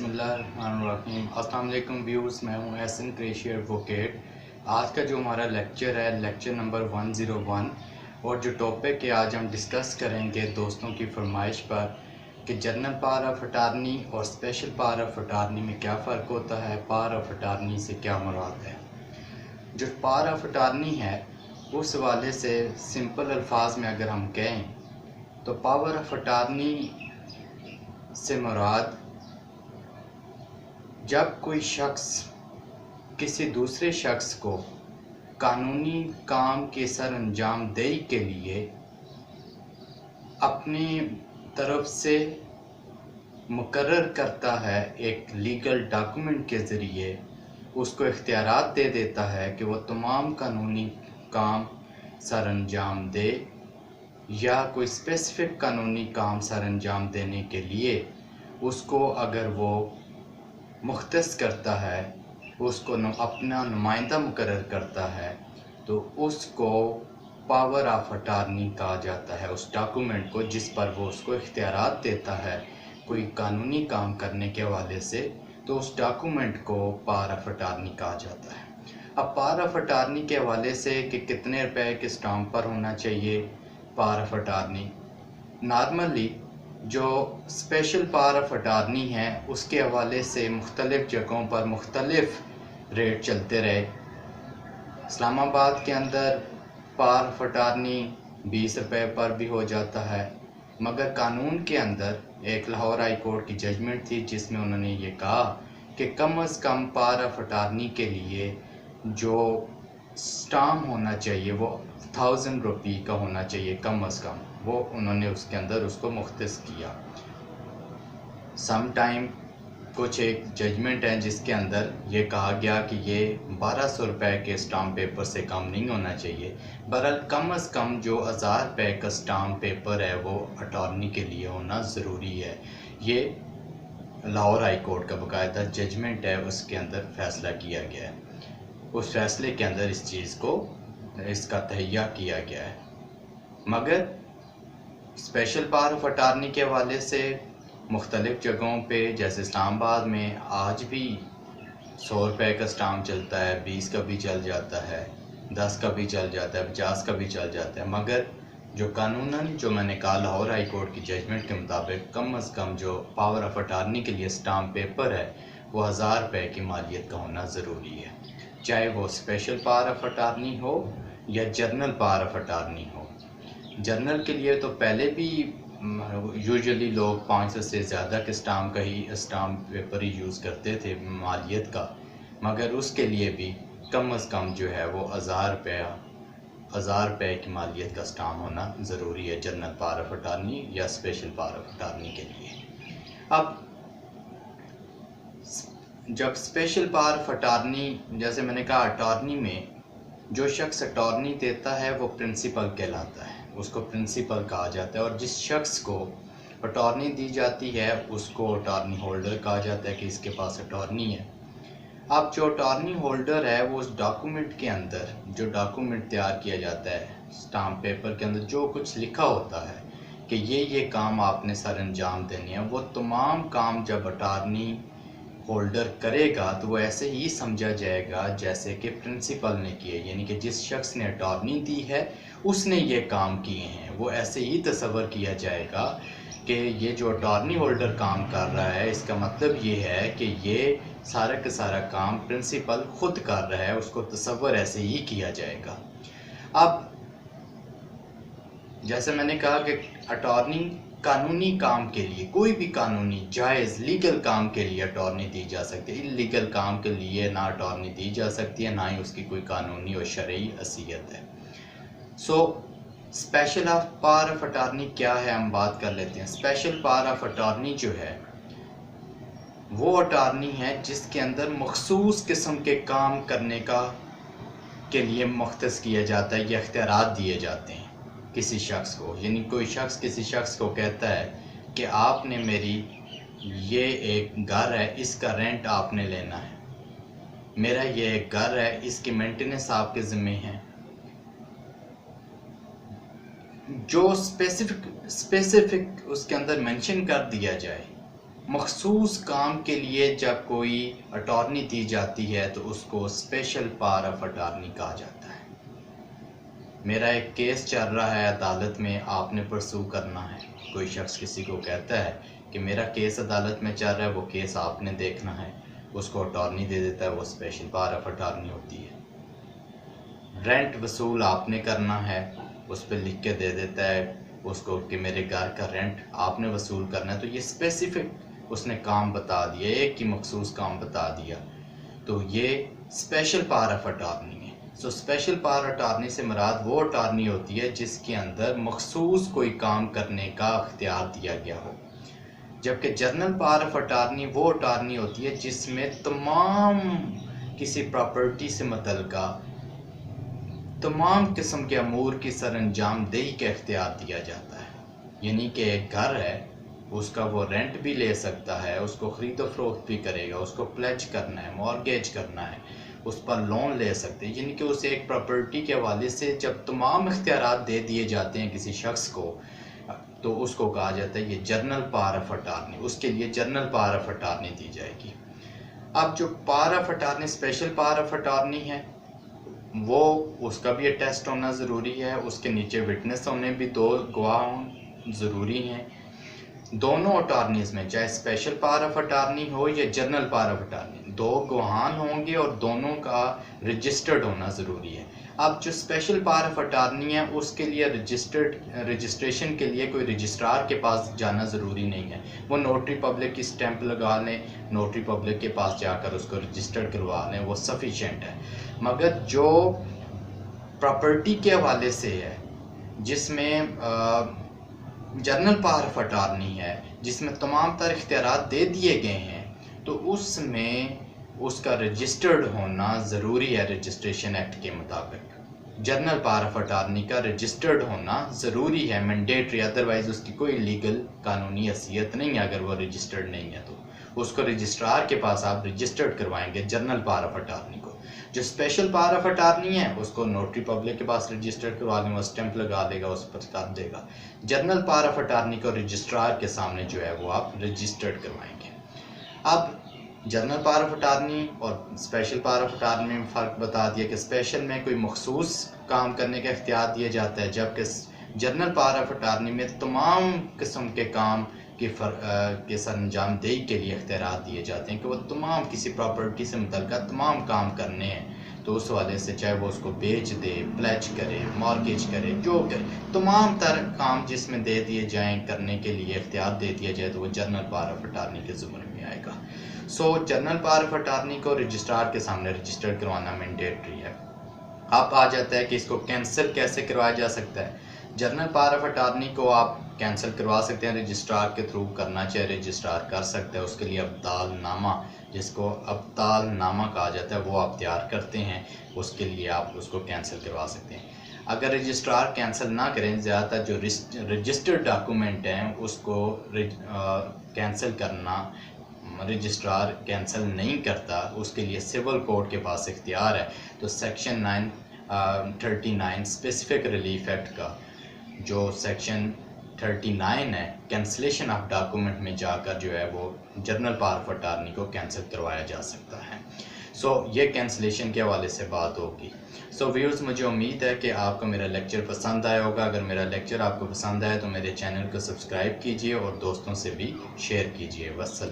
بسم اللہ الرحمن الرحیم۔ السلام علیکم ویورز، میں ہوں احسن قریشی ایڈوکیٹ۔ آج کا جو ہمارا لیکچر ہے لیکچر نمبر 101، اور جو ٹاپک ہے آج ہم ڈسکس کریں گے دوستوں کی فرمائش پر کہ جنرل پاور آف اٹارنی اور اسپیشل پاور آف اٹارنی میں کیا فرق ہوتا ہے، پاور آف اٹارنی سے کیا مراد ہے۔ جو پاور آف اٹارنی ہے اس حوالے سے سمپل الفاظ میں اگر ہم کہیں تو پاور آف اٹارنی سے مراد جب کوئی شخص کسی دوسرے شخص کو قانونی کام کے سر انجام دہی کے لیے اپنی طرف سے مقرر کرتا ہے، ایک لیگل ڈاکومنٹ کے ذریعے اس کو اختیارات دے دیتا ہے کہ وہ تمام قانونی کام سر انجام دے، یا کوئی اسپیسیفک قانونی کام سر انجام دینے کے لیے اس کو اگر وہ مختص کرتا ہے، اس کو اپنا نمائندہ مقرر کرتا ہے، تو اس کو پاور آف اٹارنی کہا جاتا ہے اس ڈاکومنٹ کو جس پر وہ اس کو اختیارات دیتا ہے کوئی قانونی کام کرنے کے حوالے سے، تو اس ڈاکومنٹ کو پاور آف اٹارنی کہا جاتا ہے۔ اب پاور آف اٹارنی کے حوالے سے کہ کتنے روپے کے اسٹامپ پر ہونا چاہیے پاور آف اٹارنی، نارملی جو اسپیشل پاور آف اٹارنی ہے اس کے حوالے سے مختلف جگہوں پر مختلف ریٹ چلتے رہے۔ اسلام آباد کے اندر پاور آف اٹارنی 20 روپے پر بھی ہو جاتا ہے، مگر قانون کے اندر ایک لاہور ہائی کورٹ کی ججمنٹ تھی جس میں انہوں نے یہ کہا کہ کم از کم پاور آف اٹارنی کے لیے جو اسٹامپ ہونا چاہیے وہ 1000 روپے کا ہونا چاہیے کم از کم، وہ انہوں نے اس کے اندر اس کو مختص کیا۔ سم ٹائم کچھ ایک ججمنٹ ہے جس کے اندر یہ کہا گیا کہ یہ 1200 روپے کے اسٹامپ پیپر سے کم نہیں ہونا چاہیے۔ بہرحال کم از کم جو 1000 روپے کا اسٹامپ پیپر ہے وہ اٹارنی کے لیے ہونا ضروری ہے۔ یہ لاہور ہائی کورٹ کا باقاعدہ ججمنٹ ہے، اس کے اندر فیصلہ کیا گیا ہے، اس فیصلے کے اندر اس چیز کو اس کا تہیہ کیا گیا ہے۔ مگر اسپیشل پاور آف اٹارنی کے حوالے سے مختلف جگہوں پہ جیسے اسلام آباد میں آج بھی 100 روپے کا اسٹامپ چلتا ہے، 20 کا بھی چل جاتا ہے، 10 کا بھی چل جاتا ہے، 50 کا بھی چل جاتا ہے، مگر جو قانوناً جو میں نے کہا لاہور ہائی کورٹ کی ججمنٹ کے مطابق کم از کم جو پاور آف اٹارنی کے لیے اسٹامپ پیپر ہے وہ 1000 روپے کی مالیت کا ہونا ضروری ہے، چاہے وہ اسپیشل پاور آف اٹارنی ہو یا general power of attorney who. General کے لیے تو پہلے بھی یوزلی لوگ 500 سے زیادہ کے اسٹامپ کا ہی اسٹامپ پیپر ہی یوز کرتے تھے مالیت کا، مگر اس کے لیے بھی کم از کم جو ہے وہ 1000 روپے کی مالیت کا اسٹامپ ہونا ضروری ہے جنرل پاور آف اٹارنی یا اسپیشل پاور آف اٹارنی کے لیے۔ اب جب اسپیشل پاور آف اٹارنی، جیسے میں نے کہا اٹارنی میں جو شخص اٹارنی دیتا ہے وہ پرنسپل کہلاتا ہے، اس کو پرنسپل کہا جاتا ہے، اور جس شخص کو اٹارنی دی جاتی ہے اس کو اٹارنی ہولڈر کہا جاتا ہے کہ اس کے پاس اٹارنی ہے۔ اب جو اٹارنی ہولڈر ہے وہ اس ڈاکومنٹ کے اندر جو ڈاکومنٹ تیار کیا جاتا ہے اسٹامپ پیپر کے اندر جو کچھ لکھا ہوتا ہے کہ یہ کام آپ نے سر انجام دینے ہیں، وہ تمام کام جب اٹارنی ہولڈر کرے گا تو وہ ایسے ہی سمجھا جائے گا جیسے کہ پرنسپل نے کیے، یعنی کہ جس شخص نے اٹارنی دی ہے اس نے یہ کام کیے ہیں، وہ ایسے ہی تصور کیا جائے گا کہ یہ جو اٹارنی ہولڈر کام کر رہا ہے اس کا مطلب یہ ہے کہ یہ سارا کا سارا کام پرنسپل خود کر رہا ہے، اس کو تصور ایسے ہی کیا جائے گا۔ اب جیسے میں نے کہا کہ اٹارنی قانونی کام کے لیے، کوئی بھی قانونی جائز لیگل کام کے لیے اٹارنی دی جا سکتی ہے، انلیگل کام کے لیے نہ اٹارنی دی جا سکتی ہے، نہ ہی اس کی کوئی قانونی اور شرعی حیثیت ہے۔ اسپیشل پاور آف اٹارنی کیا ہے ہم بات کر لیتے ہیں۔ اسپیشل پاور آف اٹارنی جو ہے وہ اٹارنی ہے جس کے اندر مخصوص قسم کے کام کرنے کے لیے مختص کیا جاتا ہے یا اختیارات دیے جاتے ہیں کسی شخص کو، یعنی کوئی شخص کسی شخص کو کہتا ہے کہ آپ نے میری یہ ایک گھر ہے اس کا رینٹ آپ نے لینا ہے، میرا یہ ایک گھر ہے اس کی مینٹیننس آپ کے ذمہ ہے۔ جو اسپیسیفک اس کے اندر مینشن کر دیا جائے مخصوص کام کے لیے جب کوئی اٹارنی دی جاتی ہے تو اس کو اسپیشل پاور آف اٹارنی کہا جاتا ہے۔ میرا ایک کیس چل رہا ہے عدالت میں، آپ نے پرسو کرنا ہے۔ کوئی شخص کسی کو کہتا ہے کہ میرا کیس عدالت میں چل رہا ہے، وہ کیس آپ نے دیکھنا ہے، اس کو اٹارنی دے دیتا ہے، وہ اسپیشل پاور آف اٹارنی ہوتی ہے۔ رینٹ وصول آپ نے کرنا ہے، اس پہ لکھ کے دے دیتا ہے اس کو کہ میرے گھر کا رینٹ آپ نے وصول کرنا ہے، تو یہ اسپیسیفک اس نے کام بتا دیا، ایک کی مخصوص کام بتا دیا، تو یہ اسپیشل پاور آف اٹارنی ہے۔ سو اسپیشل پاور اٹارنی سے مراد وہ اٹارنی ہوتی ہے جس کے اندر مخصوص کوئی کام کرنے کا اختیار دیا گیا ہو، جبکہ جنرل پاور آف اٹارنی وہ اٹارنی ہوتی ہے جس میں تمام کسی پراپرٹی سے متعلقہ تمام قسم کے امور کی سر انجام دہی کا اختیار دیا جاتا ہے۔ یعنی کہ ایک گھر ہے، اس کا وہ رینٹ بھی لے سکتا ہے، اس کو خرید و فروخت بھی کرے گا، اس کو پلیج کرنا ہے، مورگیج کرنا ہے، اس پر لون لے سکتے ہیں۔ یعنی کہ اسے ایک پراپرٹی کے حوالے سے جب تمام اختیارات دے دیے جاتے ہیں کسی شخص کو، تو اس کو کہا جاتا ہے یہ جنرل پاور آف اٹارنی، اس کے لیے جنرل پاور آف اٹارنی دی جائے گی۔ اب جو power of attorney special power of attorney ہے، وہ اس کا بھی ٹیسٹ ہونا ضروری ہے، اس کے نیچے وٹنس ہونے بھی 2 گواہ ضروری ہیں۔ دونوں اٹارنیز میں چاہے اسپیشل پاور آف اٹارنی ہو یا جنرل پاور آف اٹارنی، 2 گواہان ہوں گے اور دونوں کا رجسٹرڈ ہونا ضروری ہے۔ اب جو اسپیشل پاور آف اٹارنی ہے اس کے لیے رجسٹریشن کے لیے کوئی رجسٹرار کے پاس جانا ضروری نہیں ہے، وہ نوٹری پبلک کی سٹیمپ لگا لیں، نوٹری پبلک کے پاس جا کر اس کو رجسٹرڈ کروا لیں، وہ سفیشینٹ ہے۔ مگر جو پراپرٹی کے حوالے سے ہے، جس میں جنرل پاور آف اٹارنی ہے، جس میں تمام تر اختیارات دے دیے گئے ہیں، تو اس میں اس کا رجسٹرڈ ہونا ضروری ہے۔ رجسٹریشن ایکٹ کے مطابق جنرل پاور آف اٹارنی کا رجسٹرڈ ہونا ضروری ہے، مینڈیٹری، ادروائز اس کی کوئی لیگل قانونی حیثیت نہیں ہے۔ اگر وہ رجسٹرڈ نہیں ہے تو اس کو رجسٹرار کے پاس آپ رجسٹرڈ کروائیں گے جنرل پاور آف اٹارنی کو۔ جو اسپیشل پاور آف اٹارنی ہے اس کو نوٹری پبلک کے پاس رجسٹر کروا لیں، وہ سٹیمپ لگا دے گا، اس پر کر دے گا۔ جنرل پاور آف اٹارنی کو رجسٹرار کے سامنے جو ہے وہ آپ رجسٹرڈ کروائیں گے۔ اب جنرل پاور آف اٹارنی اور اسپیشل پاور آف اٹارنی میں فرق بتا دیا کہ اسپیشل میں کوئی مخصوص کام کرنے کا اختیار دیا جاتا ہے، جبکہ جنرل پاور آف اٹارنی میں تمام قسم کے کام کے سر انجام دہی کے لیے اختیارات دیے جاتے ہیں کہ وہ تمام کسی پراپرٹی سے متعلقہ تمام کام کرنے ہیں، تو اس والے سے چاہے وہ اس کو بیچ دے، پلیج کرے، مارگیج کرے، جو کرے، تمام تر کام جس میں دے دیے جائیں کرنے کے لیے اختیار دے دیا جائے تو وہ جنرل پاور آف اٹارنی کے زمرے میں آئے گا۔ سو جنرل پاور آف اٹارنی کو رجسٹرار کے سامنے رجسٹر کروانا مینڈیٹری ہے۔ اب آ جاتا ہے کہ اس کو کینسل کیسے کروایا جا سکتا ہے۔ جنرل پاور آف اٹارنی کو آپ کینسل کروا سکتے ہیں، رجسٹرار کے تھرو کرنا چاہے رجسٹرار کر سکتے ہیں، اس کے لیے ابدال نامہ، جس کو ابدال نامہ کہا جاتا ہے، وہ آپ تیار کرتے ہیں، اس کے لیے آپ اس کو کینسل کروا سکتے ہیں۔ اگر رجسٹرار کینسل نہ کریں، زیادہ تر جو رجسٹرڈ ڈاکومنٹ ہیں اس کو کینسل کرنا رجسٹرار کینسل نہیں کرتا، اس کے لیے سول کورٹ کے پاس اختیار ہے۔ تو سیکشن 939 اسپیسیفک ریلیف ایکٹ کا جو سیکشن 39 ہے، کینسلیشن آف ڈاکومنٹ میں جا کر جو ہے وہ جنرل پاور آف اٹارنی کو کینسل کروایا جا سکتا ہے۔ سو یہ کینسلیشن کے حوالے سے بات ہوگی۔ سو ویورز، مجھے امید ہے کہ آپ کو میرا لیکچر پسند آیا ہوگا۔ اگر میرا لیکچر آپ کو پسند آیا تو میرے چینل کو سبسکرائب کیجئے اور دوستوں سے بھی شیئر کیجئے۔ والسلام۔